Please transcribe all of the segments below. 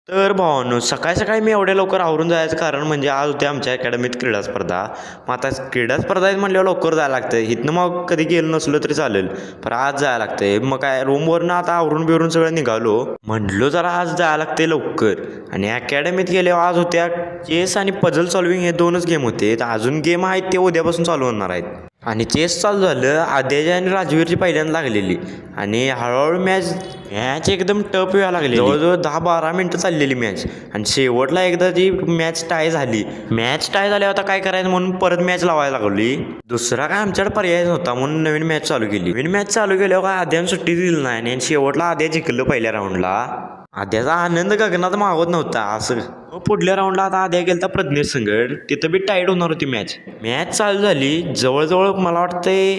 तर भावांनो, सकाळी-सकाळी मी एवढ्या लवकर आवरून जायचं कारण म्हणजे आज होती आमच्या अकॅडमीत क्रीडा स्पर्धा. मग आता क्रीडा स्पर्धा आहेत म्हटल्यावर लवकर जायला लागतं. इथनं मग कधी गेलं नसलो तरी चालेल, पण आज जायला लागतंय. मग काय रूमवरनं आता आवरून-बिवरून सगळं निघालो. म्हटलो जरा आज जायला लागतंय लवकर. आणि अकॅडमीत गेल्यावर आज होत्या चेस आणि पझल सॉल्व्हिंग हे 2च गेम होते. तर अजून गेम आहेत ते उद्यापासून चालू होणार आहेत. आणि चेस चालू झालं, आद्याची आणि राजवीरची पहिल्यांदा लागलेली आणि हळूहळू मॅच एकदम टफ व्हायला लागली. जवळजवळ 10-12 मिनटं चाललेली मॅच आणि शेवटला एकदा ती मॅच टाय झाली. मॅच टाय झाल्यावर आता काय करायचं म्हणून परत मॅच लावायला लागली. दुसरा काय आमच्याकडे पर्याय नव्हता म्हणून नवीन मॅच चालू केली. नवीन मॅच चालू केल्यावर काय आद्यानं सुट्टी दिली नाही आणि शेवटला आद्या जिंकलं पहिल्या राऊंडला. आद्याचा आनंद गगनात मावत नव्हता असं. मग पुढल्या राऊंडला आता आद्या गेलता प्रज्ञेश संगड. तिथं बी टाईट होणार होती मॅच. मॅच चालू झाली, जवळजवळ मला वाटतंय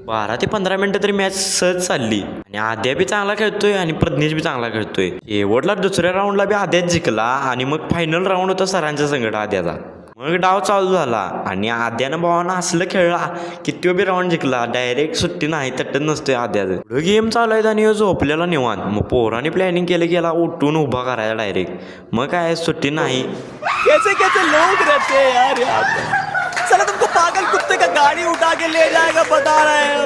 12 ते 15 मिनटं तरी मॅच सहज चालली आणि आद्या बी चांगला खेळतोय आणि प्रज्ञेश बी चांगला खेळतोय. शेवटला दुसऱ्या राऊंडला बी आद्याच जिंकला आणि मग फायनल राऊंड होता सरांच्या संगड आद्याचा. मग डाव चालू झाला आणि आद्यानं भावानं असलं खेळला की तो बी राऊंड जिंकला. डायरेक्ट सुट्टी नाही तटत नसतोय आद्याचं. पुढं गेम चालू आहेत आणि झोपलेला निवांत. मग पोरांनी प्लॅनिंग केलं की याला उठून उभा करायचा डायरेक्ट. मग काय सुट्टी नाही. कैसे कैसे लोग रहते हैं यार यहाँ पे। साला तुमको पागल कुत्ते का गाड़ी उठा के ले जाएगा बता रहे हैं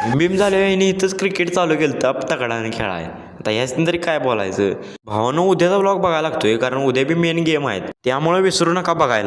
हम। बीम झाले आणि इथंच क्रिकेट चालू केलं तर तगडाने खेळाय. आता याच तरी काय बोलायचं. भावानं उद्याचा ब्लॉग बघायला लागतोय कारण उद्या बी मेन गेम आहेत, त्यामुळे विसरू नका बघायला.